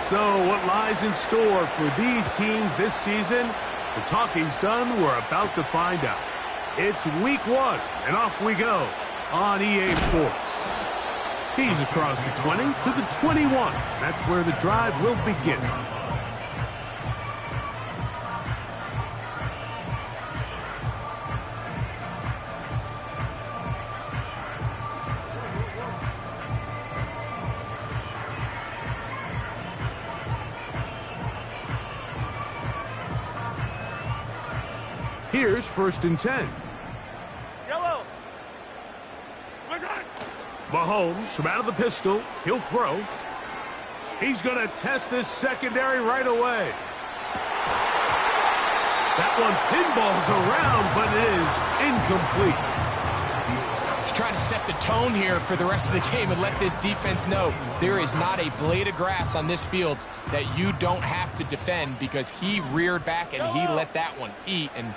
So what lies in store for these teams this season? The talking's done. We're about to find out. It's week 1, and off we go on EA Sports. He's across the 20 to the 21. That's where the drive will begin. Here's 1st and 10. Yellow. Mahomes from out of the pistol. He'll throw. He's going to test this secondary right away. That one pinballs around, but it is incomplete. He's trying to set the tone here for the rest of the game and let this defense know there is not a blade of grass on this field that you don't have to defend, because he reared back and he let that one eat. And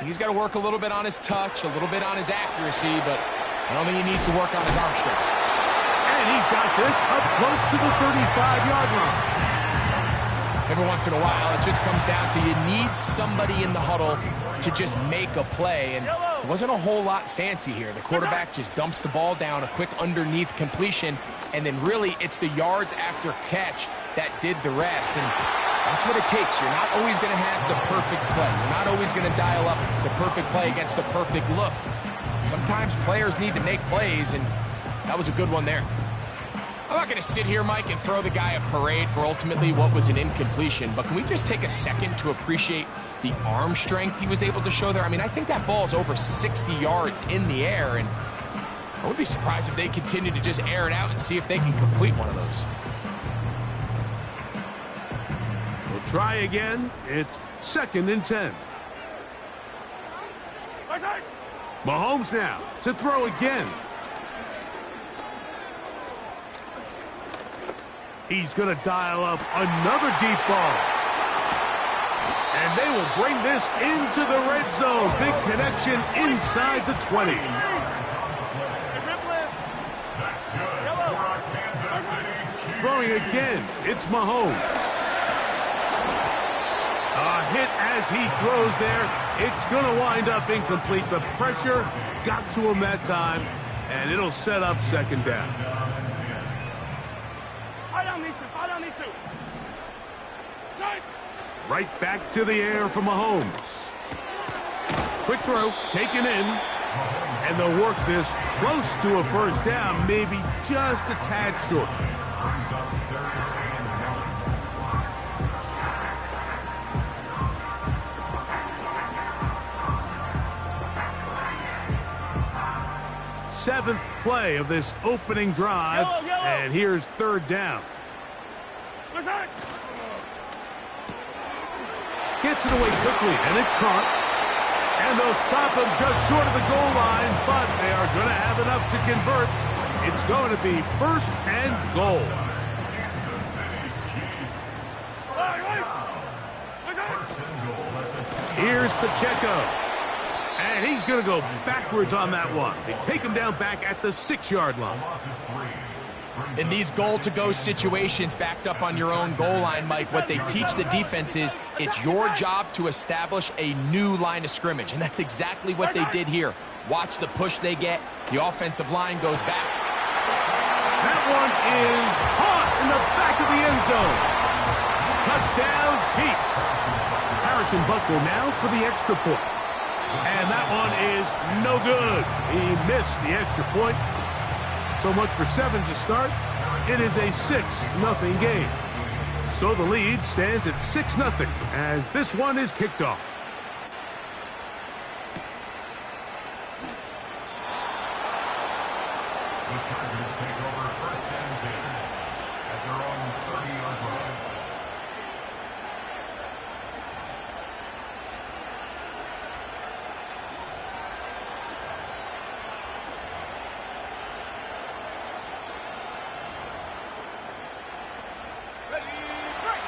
he's got to work a little bit on his touch, a little bit on his accuracy, but I don't think he needs to work on his arm strength. And he's got this up close to the 35-yard line. Every once in a while, it just comes down to you need somebody in the huddle to just make a play. And it wasn't a whole lot fancy here. The quarterback just dumps the ball down, a quick underneath completion, and then really it's the yards after catch that did the rest. And that's what it takes. You're not always going to have the perfect play. You're not always going to dial up the perfect play against the perfect look. Sometimes players need to make plays, and that was a good one there. I'm not going to sit here, Mike, and throw the guy a parade for ultimately what was an incompletion, but can we just take a second to appreciate the arm strength he was able to show there? I mean, I think that ball's over 60 yards in the air, and I would be surprised if they continue to just air it out and see if they can complete one of those. We'll try again. It's 2nd and 10. Mahomes now to throw again. He's going to dial up another deep ball. And they will bring this into the red zone. Big connection inside the 20. Throwing again, it's Mahomes. A hit as he throws there. It's going to wind up incomplete. The pressure got to him that time, and it'll set up 2nd down. Right back to the air for Mahomes. Quick throw, taken in. And they'll work this close to a 1st down, maybe just a tad short. Seventh play of this opening drive, and here's 3rd down. Gets it away quickly, and it's caught. And they'll stop him just short of the goal line, but they are going to have enough to convert. It's going to be 1st and goal. Here's Pacheco. And he's going to go backwards on that one. They take him down back at the 6-yard line. In these goal-to-go situations backed up on your own goal line, Mike, what they teach the defense is it's your job to establish a new line of scrimmage, and that's exactly what they did here. Watch the push they get. The offensive line goes back. That one is caught in the back of the end zone. Touchdown, Chiefs. Harrison Butker now for the extra point. And that one is no good. He missed the extra point. So much for 7 to start. It is a 6-0 game. So the lead stands at 6-0 as this one is kicked off. The Chargers take over 1st and 10 at their own 30-yard line.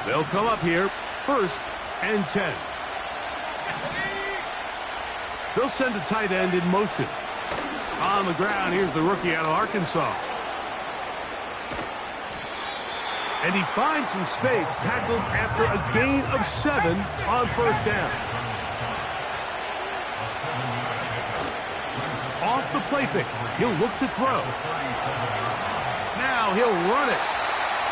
They'll come up here, 1st and 10. They'll send a tight end in motion. On the ground, here's the rookie out of Arkansas. And he finds some space, tackled after a gain of 7 on first down. Off the play fake, he'll look to throw. Now he'll run it.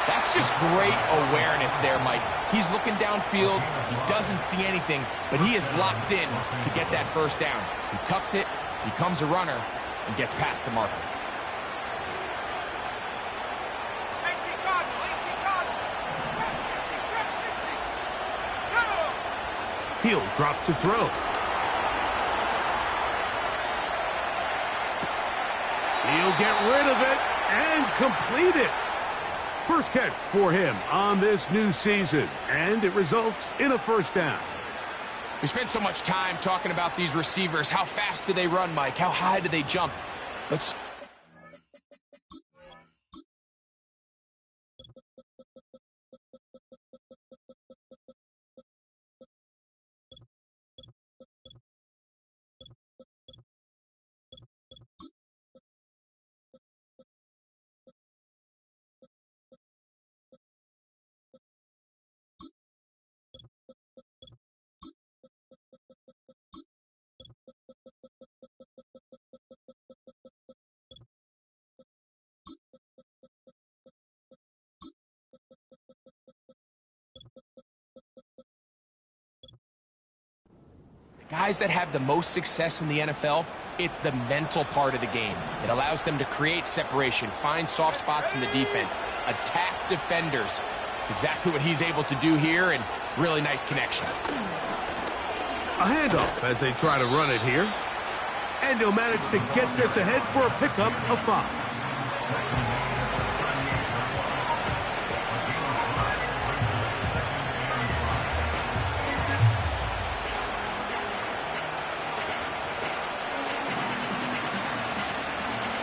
That's just great awareness there, Mike. He's looking downfield. He doesn't see anything, but he is locked in to get that first down. He tucks it, becomes a runner, and gets past the marker. He'll drop to throw. He'll get rid of it and complete it. First catch for him on this new season, and it results in a first down. We spent so much time talking about these receivers. How fast do they run, Mike? How high do they jump? Let's... Guys that have the most success in the NFL, it's the mental part of the game. It allows them to create separation, find soft spots in the defense, attack defenders. It's exactly what he's able to do here, and really nice connection. A handoff as they try to run it here. And he'll manage to get this ahead for a pickup of 5.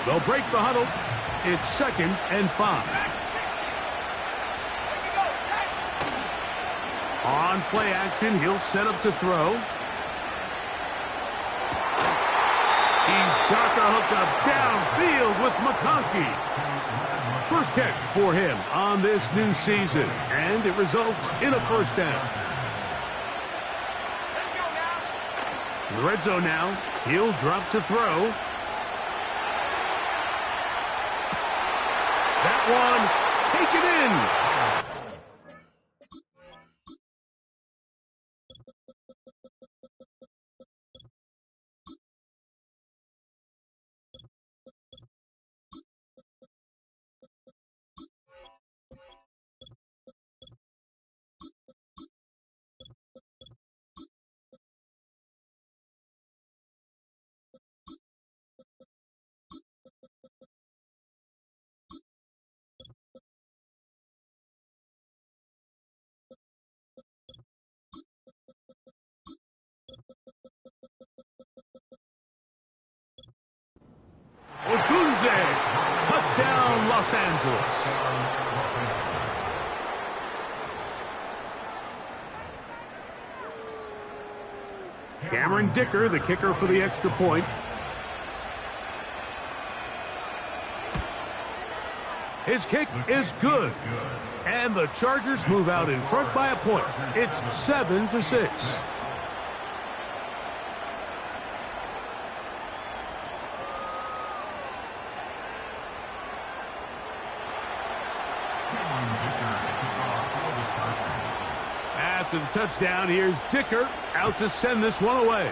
They'll break the huddle. It's 2nd and 5. On play action, he'll set up to throw. He's got the hookup downfield with McConkey. First catch for him on this new season, and it results in a first down. In the red zone now, he'll drop to throw. That one, taken in. Touchdown, Los Angeles. Cameron Dicker, the kicker for the extra point. His kick is good. And the Chargers move out in front by a point. It's 7-6. After the touchdown, here's Dicker out to send this one away.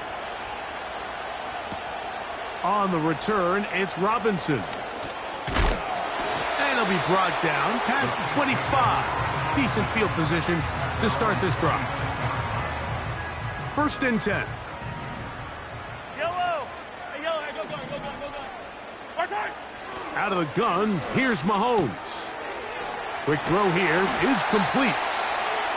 On the return, it's Robinson. And he'll be brought down past the 25. Decent field position to start this drive. 1st and 10. Yellow! Hey, yellow, hey, go. Our time! Out of the gun, here's Mahomes. Quick throw here is complete.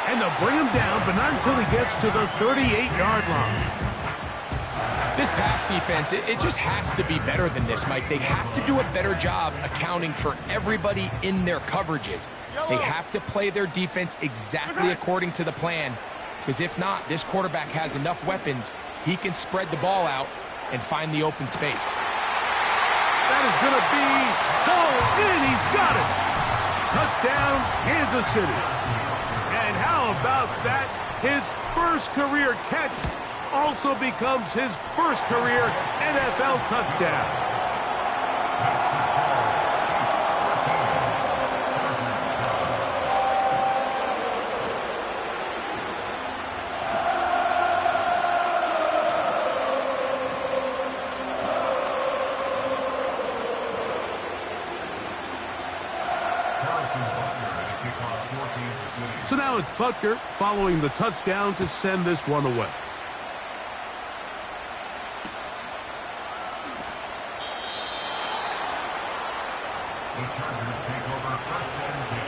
And they'll bring him down, but not until he gets to the 38-yard line. This pass defense, it just has to be better than this, Mike. They have to do a better job accounting for everybody in their coverages. They have to play their defense exactly according to the plan, because if not, this quarterback has enough weapons, he can spread the ball out and find the open space. That is going to be hauled in. He's got it. touchdown, Kansas City. And how about that? His first career catch also becomes his first career NFL touchdown. So now it's Butker following the touchdown to send this one away. The Chargers take over first and 10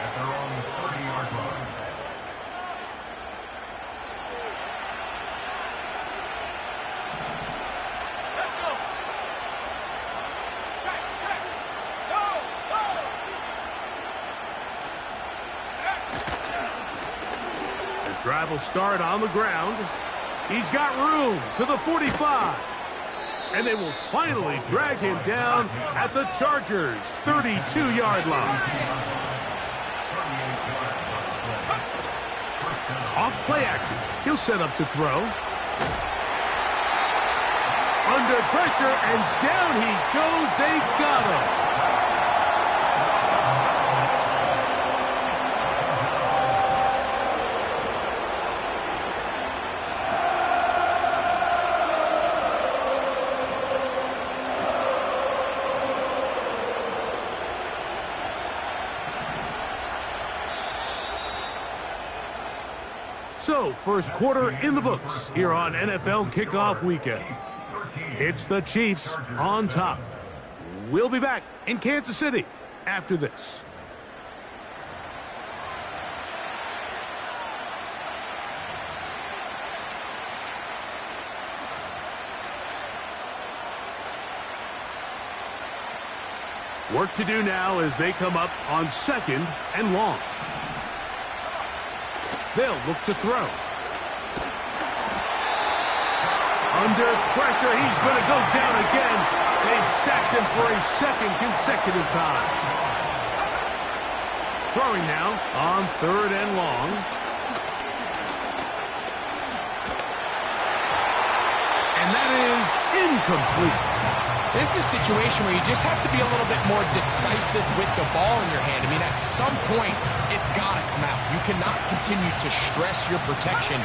at their own 30-yard line. Let's go. Check, check. Go, go. His drive will start on the ground. He's got room to the 45. And they will finally drag him down at the Chargers' 32-yard line. Off play action. He'll set up to throw. Under pressure, and down he goes. They got him. So, first quarter in the books here on NFL Kickoff Weekend. It's the Chiefs on top. We'll be back in Kansas City after this. Work to do now as they come up on 2nd and long. They'll look to throw. Under pressure, he's going to go down again. They've sacked him for a second consecutive time. Throwing now on 3rd and long. And that is incomplete. This is a situation where you just have to be a little bit more decisive with the ball in your hand. I mean, at some point, it's got to come out. You cannot continue to stress your protection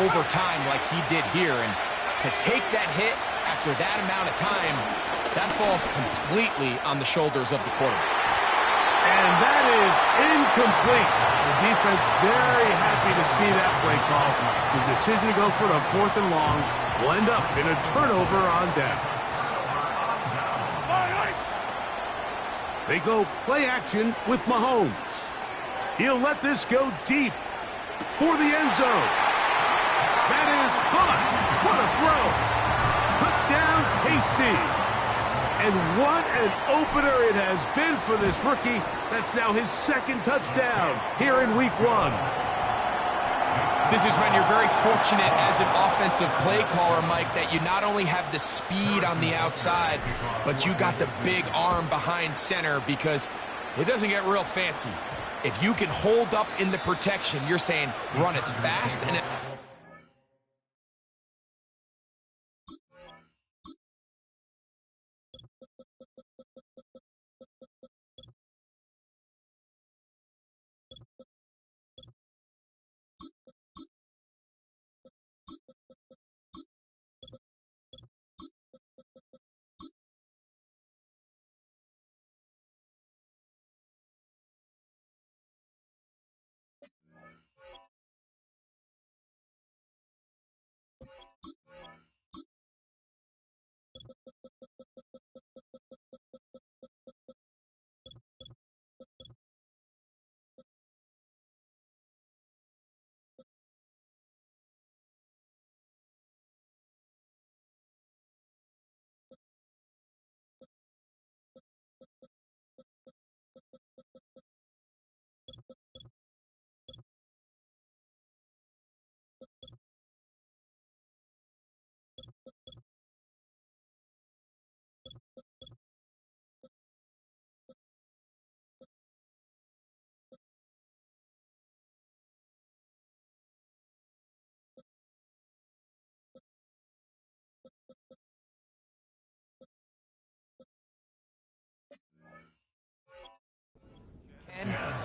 over time like he did here. And to take that hit after that amount of time, that falls completely on the shoulders of the quarterback. And that is incomplete. The defense very happy to see that play call. The decision to go for the 4th and long will end up in a turnover on down. They go play action with Mahomes. He'll let this go deep for the end zone. That is caught. What a throw. Touchdown, KC. And what an opener it has been for this rookie. That's now his 2nd touchdown here in Week 1. This is when you're very fortunate as an offensive play caller, Mike, that you not only have the speed on the outside, but you got the big arm behind center, because it doesn't get real fancy. If you can hold up in the protection, you're saying run as fast and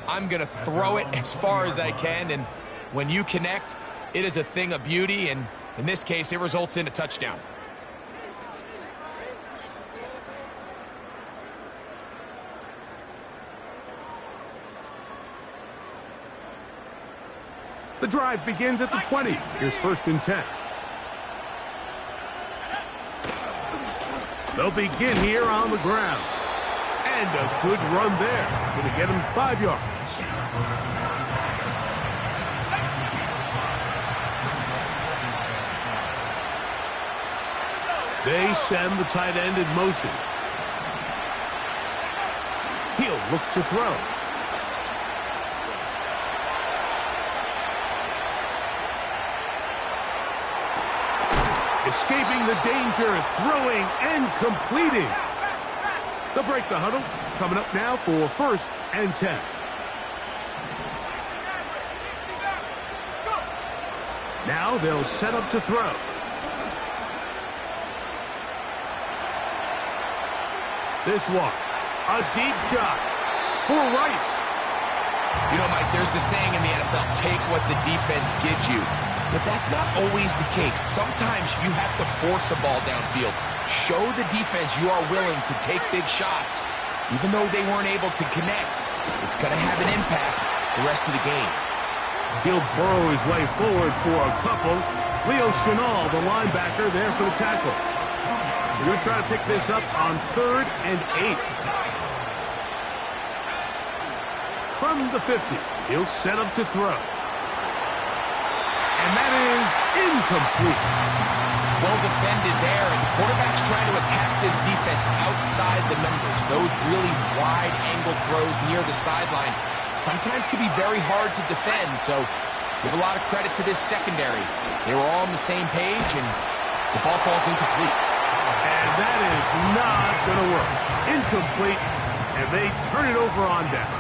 I'm going to throw it as far as I can, and when you connect, it is a thing of beauty, and in this case, it results in a touchdown. The drive begins at the 20. Here's 1st and 10. They'll begin here on the ground. And a good run there. Going to get him 5 yards. They send the tight end in motion. He'll look to throw. Escaping the danger, throwing and completing. They'll break the huddle. Coming up now for 1st and 10. Now they'll set up to throw. This one, a deep shot for Rice. You know, Mike, there's the saying in the NFL, take what the defense gives you. But that's not always the case. Sometimes you have to force a ball downfield. Show the defense you are willing to take big shots. Even though they weren't able to connect, it's going to have an impact the rest of the game. He'll burrow his way forward for a couple. Leo Chenal, the linebacker, there for the tackle. They're going to try to pick this up on 3rd and 8. From the 50, he'll set up to throw. And that is incomplete. Well defended there, and the quarterback's trying to attack this defense outside the numbers. Those really wide-angle throws near the sideline sometimes can be very hard to defend, so give a lot of credit to this secondary. They were all on the same page, and the ball falls incomplete. And that is not going to work. Incomplete, and they turn it over on down.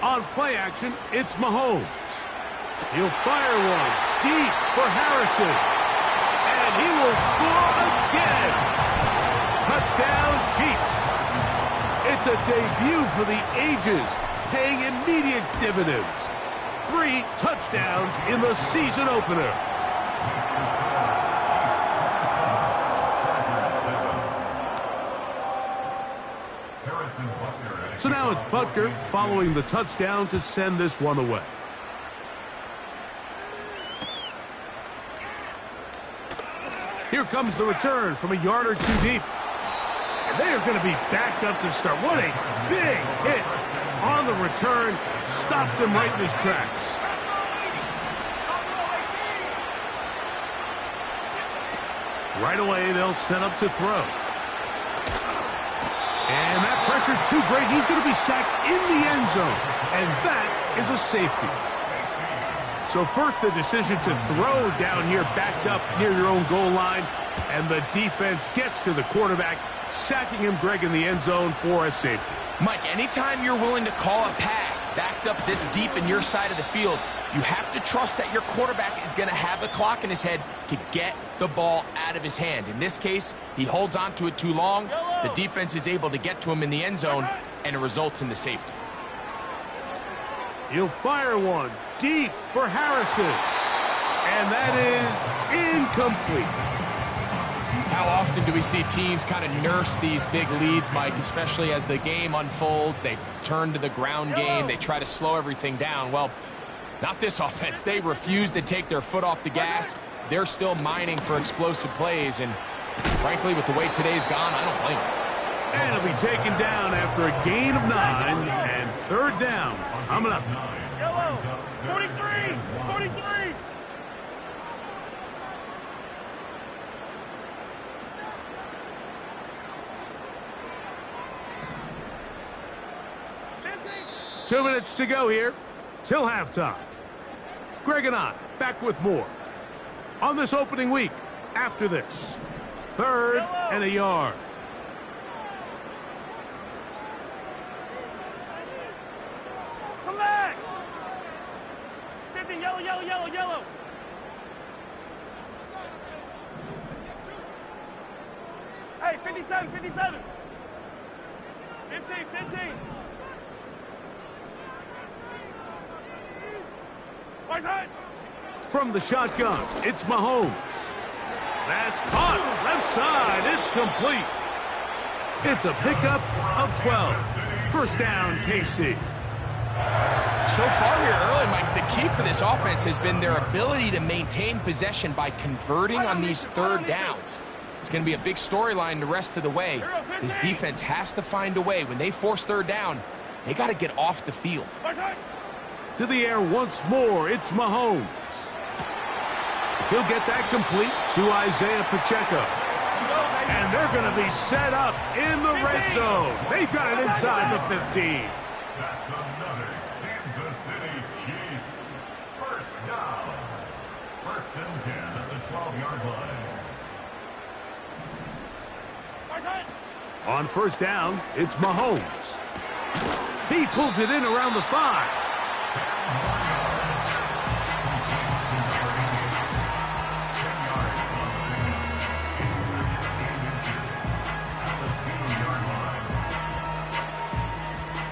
On play action, it's Mahomes. He'll fire one deep for Harrison. And he will score again. Touchdown, Chiefs. It's a debut for the ages, paying immediate dividends. 3 touchdowns in the season opener. So now it's Butker following the touchdown to send this one away. Here comes the return from a yard or 2 deep. And they are going to be backed up to start. What a big hit on the return. Stopped him right in his tracks. Right away, they'll set up to throw. And that pressure too great. He's going to be sacked in the end zone. And that is a safety. So first the decision to throw down here, backed up near your own goal line. And the defense gets to the quarterback, sacking him, Greg, in the end zone for a safety. Mike, anytime you're willing to call a pass backed up this deep in your side of the field, you have to trust that your quarterback is going to have the clock in his head to get the ball out of his hand. In this case, he holds on to it too long. The defense is able to get to him in the end zone, and it results in the safety. He'll fire one deep for Harrison. And that is incomplete. How often do we see teams kind of nurse these big leads, Mike, especially as the game unfolds? They turn to the ground game. They try to slow everything down. Well, not this offense. They refuse to take their foot off the gas. They're still mining for explosive plays, and frankly, with the way today's gone, I don't blame them. And it'll be taken down after a gain of 9, and 3rd down coming up. Yellow, 43, 43. Two minutes to go here till halftime. Greg and I back with more on this opening week after this. 3rd and a yard. Come back. 50, yellow, yellow, yellow, yellow. Hey, 57, 57. 15, 15. Right side. From the shotgun, it's Mahomes. That's caught. Left side. It's complete. It's a pickup of 12. First down, KC. So far here early, Mike, the key for this offense has been their ability to maintain possession by converting on these third downs. It's going to be a big storyline the rest of the way. This defense has to find a way. When they force third down, they got to get off the field. To the air once more, it's Mahomes. He'll get that complete to Isaiah Pacheco. And they're going to be set up in the red zone. They've got it inside the 15. That's another Kansas City Chiefs. First down. First and 10 at the 12-yard line. On first down, it's Mahomes. He pulls it in around the 5.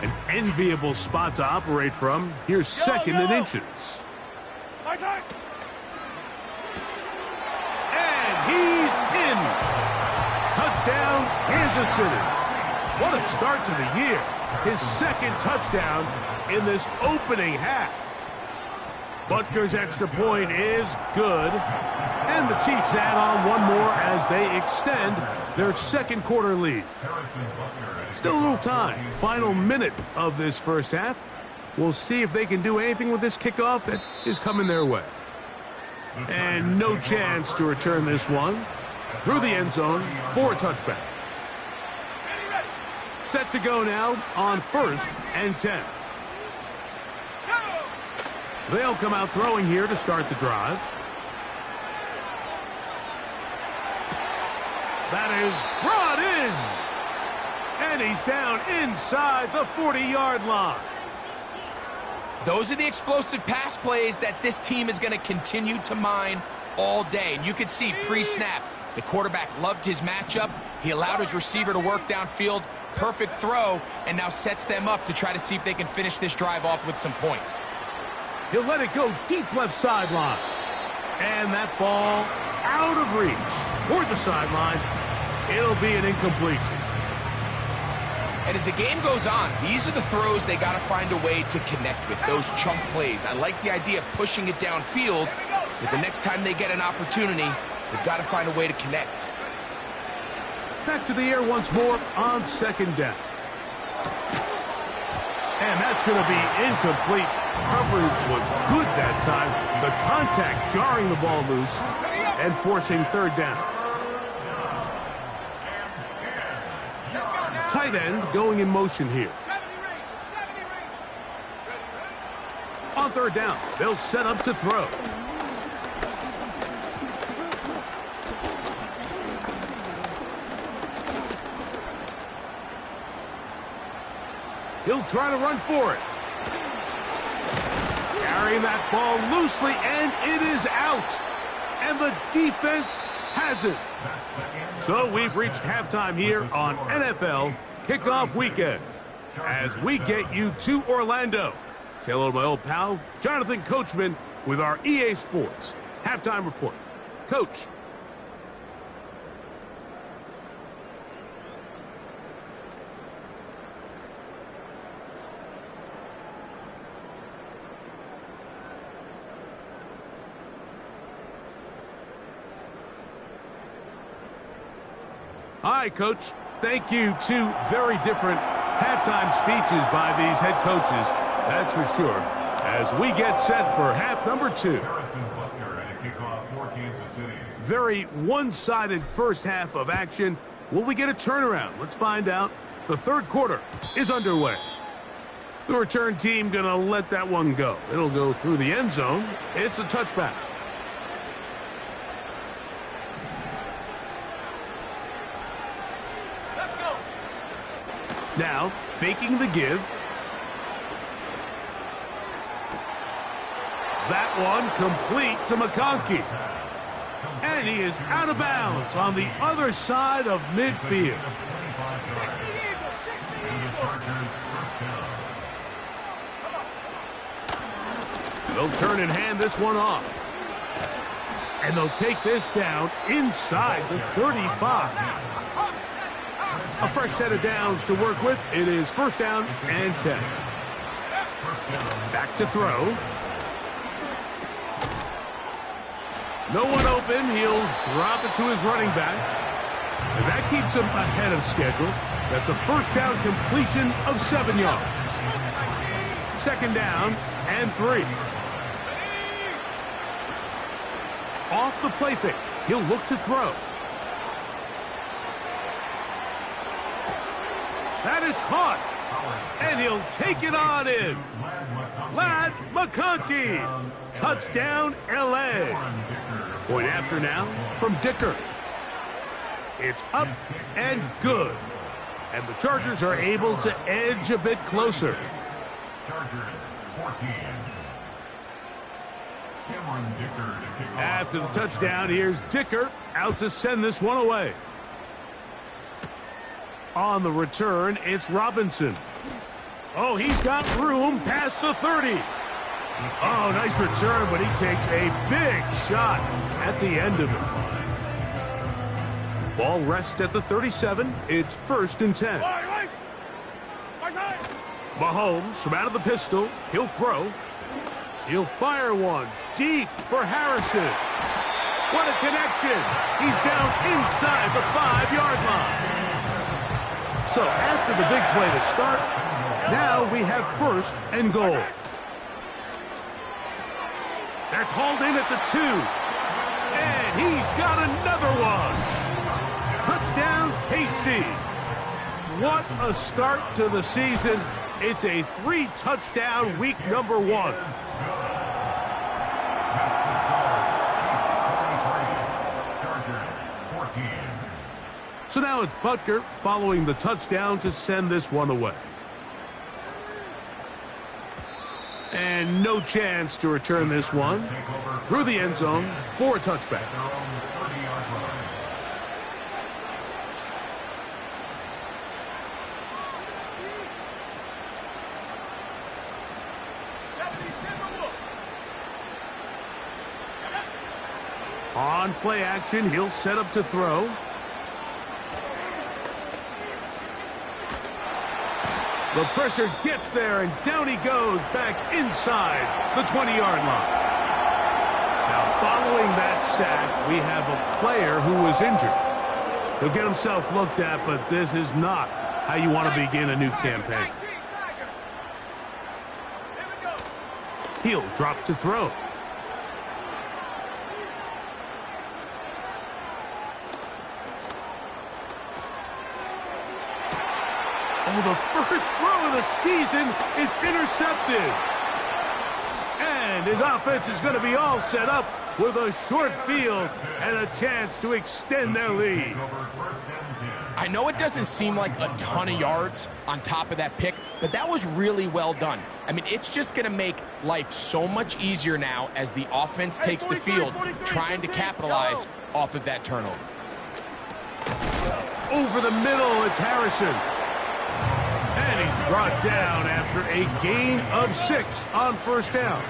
An enviable spot to operate from. Here's second and inches. And he's in. Touchdown, Kansas City. What a start to the year. His second touchdown in this opening half. Butker's extra point is good. And the Chiefs add on one more as they extend their second quarter lead. Still a little time. Final minute of this first half. We'll see if they can do anything with this kickoff that is coming their way. And no chance to return this one. Through the end zone for a touchback. Set to go now on first and 10. They'll come out throwing here to start the drive. That is brought in. And he's down inside the 40-yard line. Those are the explosive pass plays that this team is going to continue to mine all day. And you can see pre-snap, the quarterback loved his matchup. He allowed his receiver to work downfield. Perfect throw, and now sets them up to try to see if they can finish this drive off with some points. He'll let it go deep left sideline. And that ball out of reach toward the sideline. It'll be an incompletion. And as the game goes on, these are the throws they got to find a way to connect with, those chunk plays. I like the idea of pushing it downfield, but the next time they get an opportunity, they've got to find a way to connect. Back to the air once more on second down. And that's going to be incomplete. Coverage was good that time. The contact jarring the ball loose and forcing third down. Tight end going in motion here. On third down, they'll set up to throw. He'll try to run for it. Carrying that ball loosely, and it is out. And the defense has it. So we've reached halftime here on NFL Kickoff Weekend. As we get you to Orlando. Say hello to my old pal, Jonathan Coachman, with our EA Sports Halftime Report. Coach. Hi, Coach. Thank you. Two very different halftime speeches by these head coaches, that's for sure, as we get set for half number 2. Very one-sided first half of action. Will we get a turnaround? Let's find out. The third quarter is underway. The return team going to let that one go. It'll go through the end zone. It's a touchback. Now, faking the give. That one complete to McConkey. And he is out of bounds on the other side of midfield. They'll turn and hand this one off. And they'll take this down inside the 35. A fresh set of downs to work with. It is first down and 10. Back to throw. No one open. He'll drop it to his running back. And that keeps him ahead of schedule. That's a first down completion of 7 yards. Second down and 3. Off the play fake. He'll look to throw. That is caught. And he'll take it on in. Ladd McConkey. Touchdown, L.A. Point after now from Dicker. It's up and good. And the Chargers are able to edge a bit closer. Chargers 14. After the touchdown, here's Dicker out to send this one away. On the return, it's Robinson. Oh, he's got room past the 30. Oh, nice return, but he takes a big shot at the end of it. Ball rests at the 37. It's first and 10. Mahomes from out of the pistol. He'll throw. He'll fire one deep for Harrison. What a connection. He's down inside the 5-yard line. So after the big play to start, now we have first and goal. That's hauled in at the 2. And he's got another one. Touchdown, KC. What a start to the season. It's a 3-touchdown week number 1. So now it's Butker following the touchdown to send this one away. And no chance to return this one. Through the end zone for a touchback. On play action, he'll set up to throw. The pressure gets there, and down he goes back inside the 20-yard line. Now, following that sack, we have a player who was injured. He'll get himself looked at, but this is not how you want to begin a new campaign. He'll drop to throw. Oh, the first throw of the season is intercepted. And his offense is going to be all set up with a short field and a chance to extend their lead. I know it doesn't seem like a ton of yards on top of that pick, but that was really well done. I mean, it's just going to make life so much easier now as the offense takes the field, trying to capitalize off of that turnover. Over the middle, it's Harrison. And he's brought down after a gain of 6 on first down.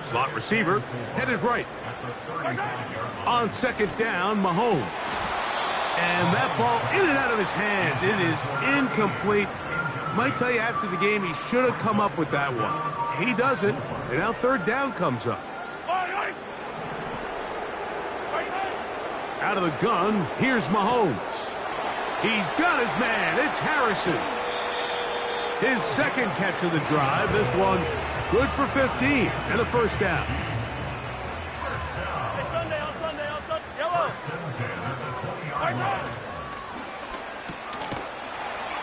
Slot receiver headed right. On second down, Mahomes. And that ball in and out of his hands. It is incomplete. Might tell you after the game he should have come up with that one. He doesn't. And now third down comes up. Out of the gun, here's Mahomes. He's got his man. It's Harrison. His second catch of the drive. This one good for 15 and a first down.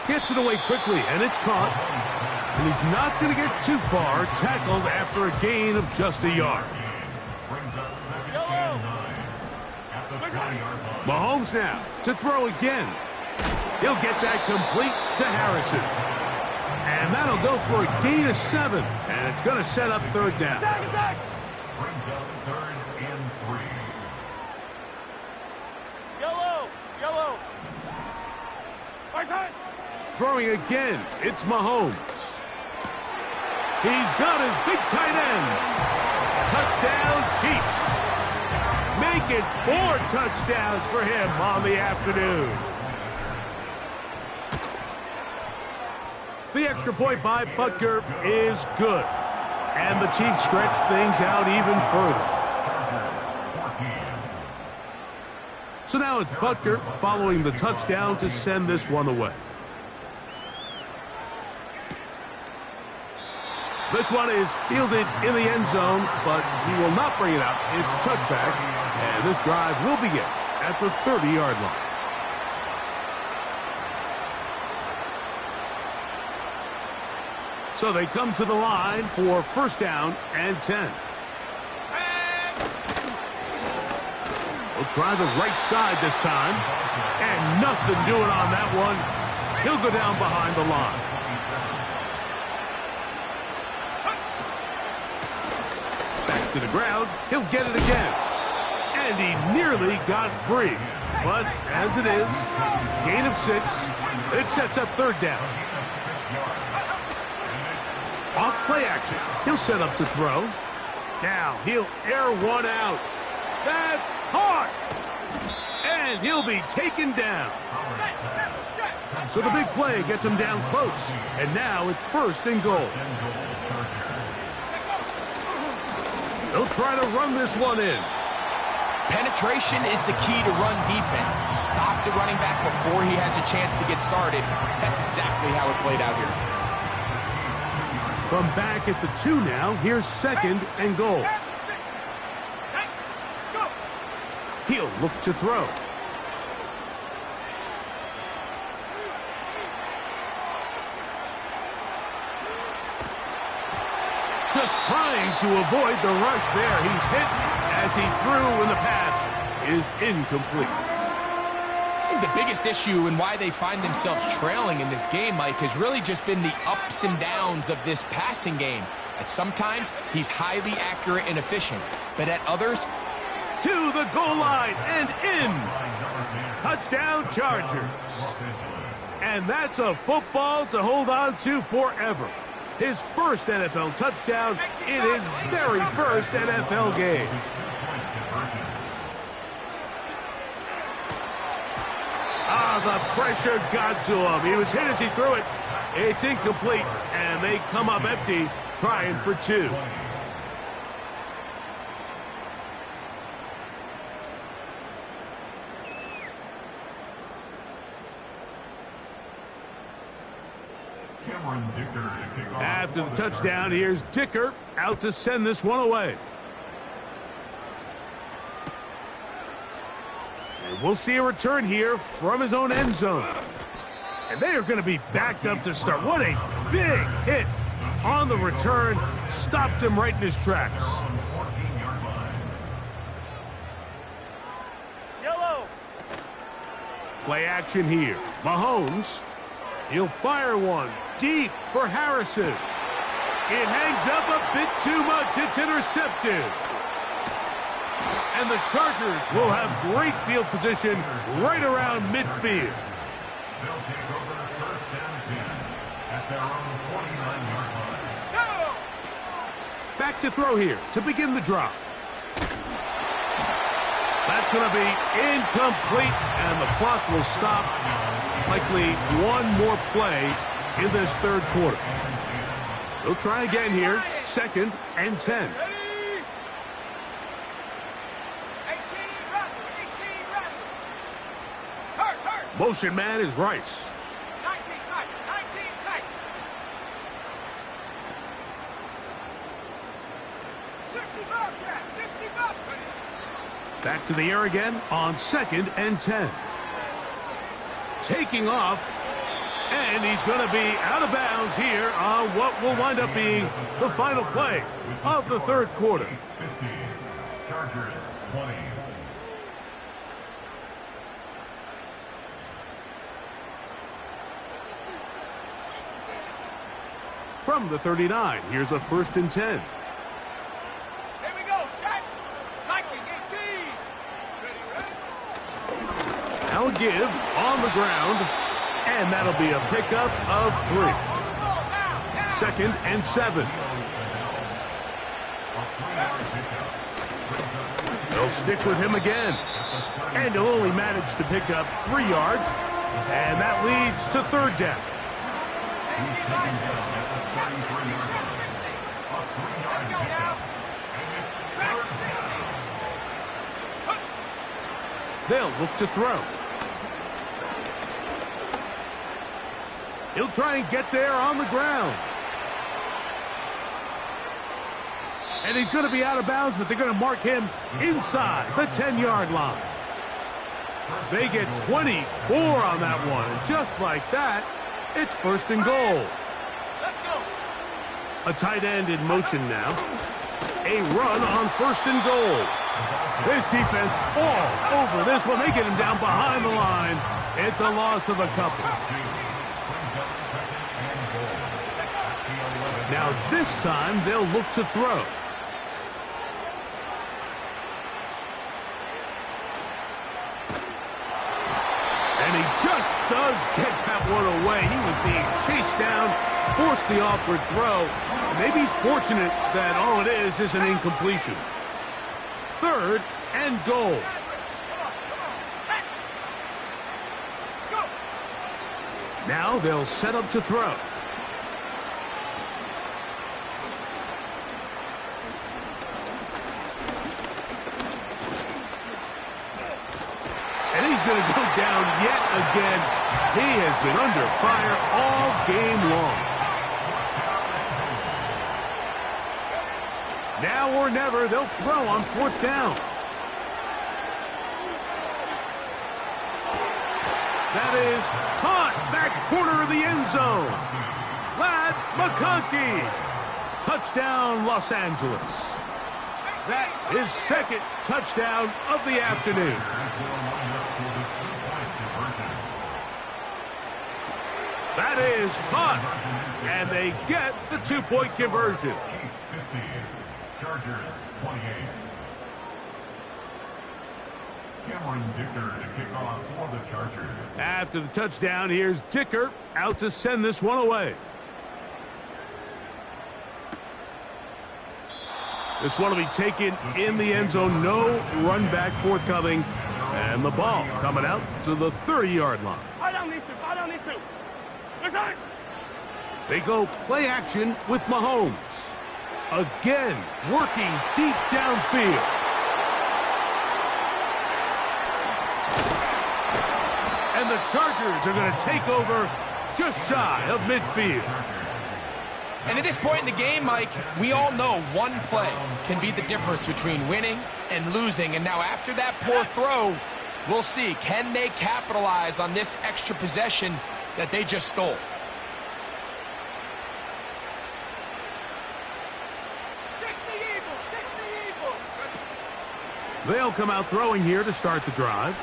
Gets it away quickly, and it's caught. And he's not going to get too far. Tackled after a gain of just a yard. Mahomes now to throw again. He'll get that complete to Harrison. And that'll go for a gain of 7. And it's going to set up third down. Brings up third and 3. Yellow. Throwing again, it's Mahomes. He's got his big tight end. Touchdown, Chiefs. Make it 4 touchdowns for him on the afternoon. The extra point by Butker is good. And the Chiefs stretch things out even further. So now it's Butker following the touchdown to send this one away. This one is fielded in the end zone, but he will not bring it out. It's touchback, and this drive will begin at the 30-yard line. So they come to the line for first down and 10. He'll try the right side this time, and nothing doing on that one. He'll go down behind the line. Back to the ground. He'll get it again. And he nearly got free. But as it is, gain of 6. It sets up third down. Off play action. He'll set up to throw. Now he'll air one out. That's hard. And he'll be taken down. So the big play gets him down close. And now it's first and goal. They'll try to run this one in. Penetration is the key to run defense. Stop the running back before he has a chance to get started. That's exactly how it played out here. From back at the 2 now, here's second and goal. He'll look to throw. Just trying to avoid the rush there. He's hit as he threw, and the pass is incomplete. I think the biggest issue and why they find themselves trailing in this game, Mike, has really just been the ups and downs of this passing game. At sometimes, he's highly accurate and efficient, but at others, to the goal line and in. Touchdown, Chargers. And that's a football to hold on to forever. His first NFL touchdown in his very first NFL game. The pressure got to him. He was hit as he threw it. It's incomplete, and they come up empty, trying for 2. After the touchdown, here's Dicker out to send this one away. And we'll see a return here from his own end zone. And they are going to be backed up to start. What a big hit on the return. Stopped him right in his tracks. Yellow. Play action here. Mahomes. He'll fire one deep for Harrison. It hangs up a bit too much. It's intercepted. And the Chargers will have great field position right around midfield. They'll take over the first and 10 at their own 49-yard line. Back to throw here to begin the drop. That's going to be incomplete, and the clock will stop. Likely one more play in this third quarter. They'll try again here. Second and 10. Motion man is Rice. 19 tight. 19 tight. 65, yeah, 65. Back to the air again on second and 10. Taking off, and he's going to be out of bounds here on what will wind up being the final play of the third quarter. 50. Chargers 20. From the 39, here's a first and 10. Here we go, set. Liking 18. Ready. Now a give on the ground, and that'll be a pickup of 3. 2nd and 7. They'll stick with him again. And he'll only manage to pick up 3 yards. And that leads to 3rd down. They'll look to throw. He'll try and get there on the ground. And he's going to be out of bounds, but they're going to mark him inside the 10-yard line. They get 24 on that one. And just like that, it's 1st and goal. Let's go. A tight end in motion now. A run on 1st and goal. This defense all over this one. They get him down behind the line. It's a loss of a couple. Now this time they'll look to throw. And he just does get that one away. He was being chased down, forced the awkward throw. Maybe he's fortunate that all it is an incompletion. 3rd and goal. Now they'll set up to throw. And he's going to go down yet again. He has been under fire all game long. Now or never, they'll throw on 4th down. That is caught back corner of the end zone. Lad McConkey. Touchdown, Los Angeles. That is 2nd touchdown of the afternoon. That is caught. And they get the 2-point conversion. Chargers 28. Cameron Dicker to kick off for the Chargers. After the touchdown, here's Dicker out to send this one away. This one will be taken in the end zone. No run back forthcoming. And the ball coming out to the 30-yard line. Fire down these two. Fire down these two. Listen. They go play action with Mahomes. Again, working deep downfield. And the Chargers are going to take over just shy of midfield. And at this point in the game, Mike, we all know one play can be the difference between winning and losing. And now after that poor throw, we'll see. Can they capitalize on this extra possession that they just stole? They'll come out throwing here to start the drive.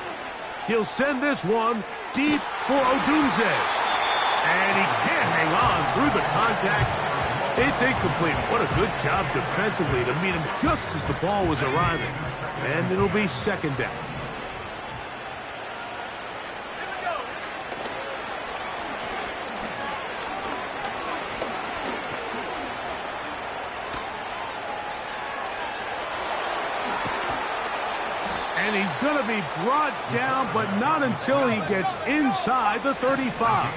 He'll send this one deep for Odunze. And he can't hang on through the contact. It's incomplete. What a good job defensively to meet him just as the ball was arriving. And it'll be 2nd down. And he's going to be brought down, but not until he gets inside the 35.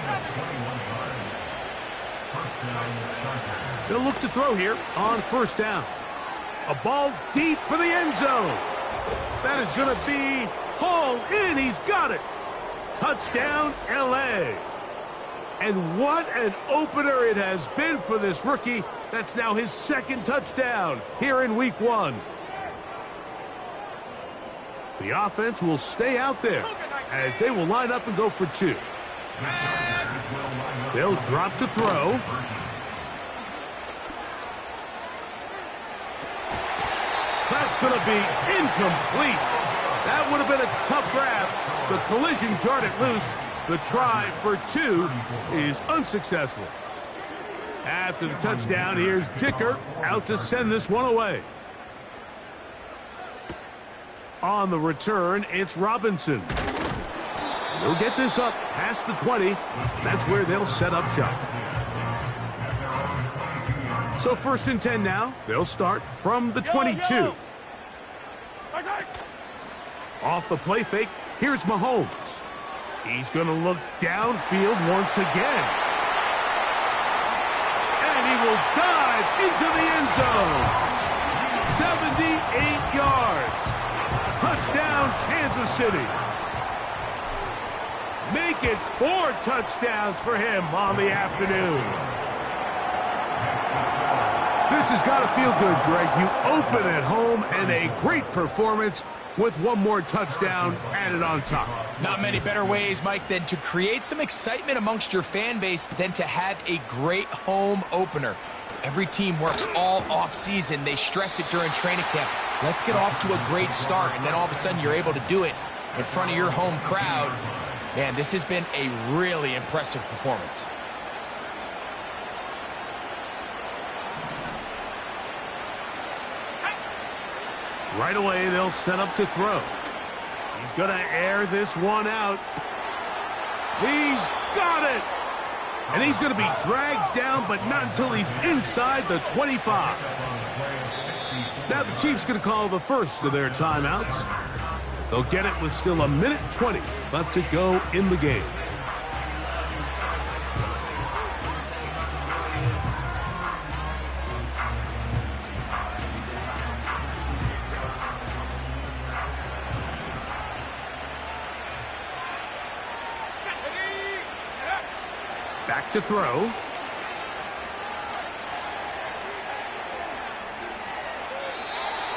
They'll look to throw here on 1st down. A ball deep for the end zone. That is going to be hauled in. He's got it. Touchdown, L.A. And what an opener it has been for this rookie. That's now his 2nd touchdown here in Week 1. The offense will stay out there as they will line up and go for 2. They'll drop to throw. That's going to be incomplete. That would have been a tough grab. The collision jarred it loose. The try for 2 is unsuccessful. After the touchdown, here's Dicker out to send this one away. On the return, it's Robinson. They'll get this up past the 20. That's where they'll set up shop. So 1st and 10 now. They'll start from the 22. Off the play fake, here's Mahomes. He's going to look downfield once again. And he will dive into the end zone. 78 yards. Touchdown, Kansas City. Make it 4 touchdowns for him on the afternoon. This has got to feel good, Greg. You open at home and a great performance with one more touchdown added on top. Not many better ways, Mike, than to create some excitement amongst your fan base than to have a great home opener. Every team works all off-season. They stress it during training camp. Let's get off to a great start, and then all of a sudden you're able to do it in front of your home crowd. Man, this has been a really impressive performance. Right away, they'll set up to throw. He's going to air this one out. He's got it! And he's going to be dragged down, but not until he's inside the 25. Now the Chiefs going to call the first of their timeouts. They'll get it with still 1:20 left to go in the game. Back to throw.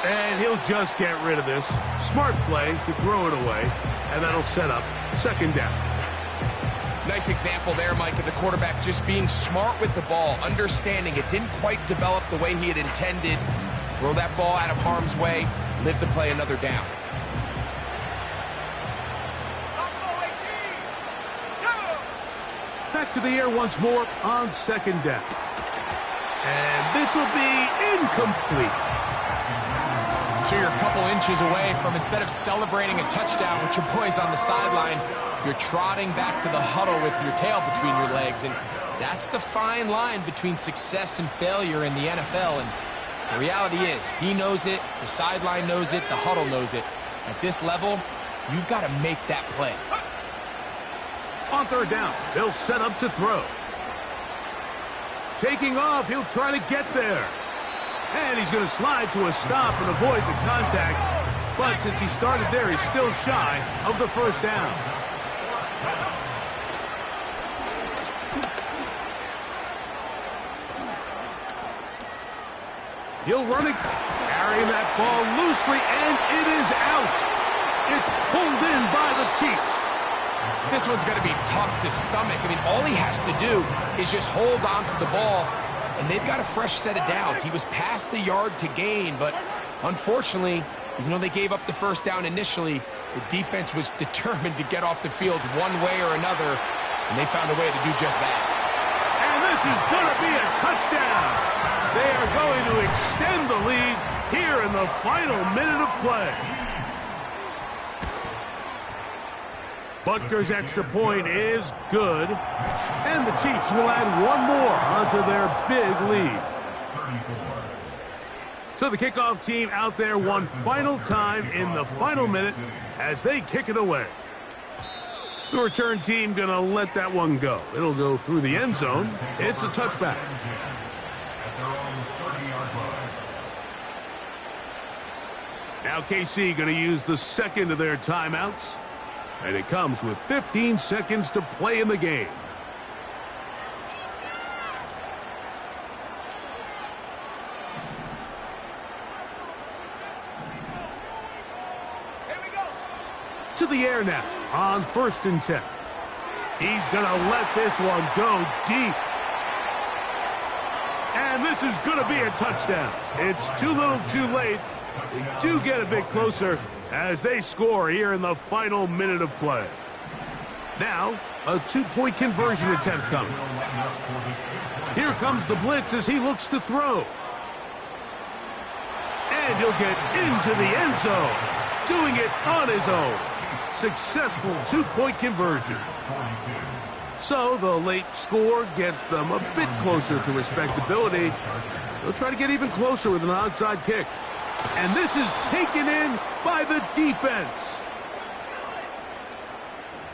And he'll just get rid of this. Smart play to throw it away, and that'll set up 2nd down. Nice example there, Mike, of the quarterback just being smart with the ball, understanding it didn't quite develop the way he had intended. Throw that ball out of harm's way, live to play another down. Back to the air once more on 2nd down. And this will be incomplete. So you're a couple inches away from, instead of celebrating a touchdown with your boys on the sideline, you're trotting back to the huddle with your tail between your legs. And that's the fine line between success and failure in the NFL. And the reality is, he knows it, the sideline knows it, the huddle knows it. At this level, you've got to make that play. On 3rd down, they'll set up to throw. Taking off, he'll try to get there. And he's going to slide to a stop and avoid the contact. But since he started there, he's still shy of the 1st down. He'll run it, carrying that ball loosely, and it is out. It's pulled in by the Chiefs. This one's going to be tough to stomach. I mean, all he has to do is just hold on to the ball, and they've got a fresh set of downs. He was past the yard to gain, but unfortunately, even though they gave up the 1st down initially, the defense was determined to get off the field one way or another, and they found a way to do just that. And this is going to be a touchdown. They are going to extend the lead here in the final minute of play. Butker's extra point is good, and the Chiefs will add one more onto their big lead. So the kickoff team out there one final time in the final minute as they kick it away. The return team going to let that one go. It'll go through the end zone. It's a touchback. Now KC going to use the 2nd of their timeouts. And it comes with 15 seconds to play in the game. Here we go. To the air now on 1st and 10. He's going to let this one go deep. And this is going to be a touchdown. It's too little too late. They do get a bit closer as they score here in the final minute of play. Now, a 2-point conversion attempt coming. Here comes the blitz as he looks to throw. And he'll get into the end zone, doing it on his own. Successful 2-point conversion. So the late score gets them a bit closer to respectability, They'll try to get even closer with an onside kick. And this is taken in by the defense.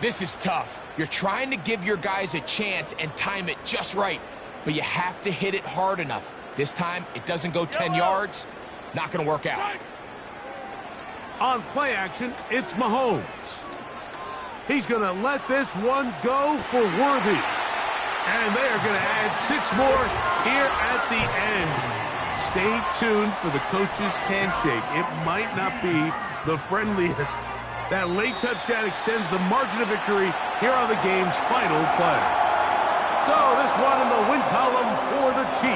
This is tough. You're trying to give your guys a chance and time it just right, but you have to hit it hard enough. This time, it doesn't go 10 yards. Not going to work out. On play action, it's Mahomes. He's going to let this one go for Worthy. And they are going to add 6 more here at the end. Stay tuned for the coach's handshake. It might not be the friendliest. That late touchdown extends the margin of victory here on the game's final play. So this one in the win column for the Chiefs.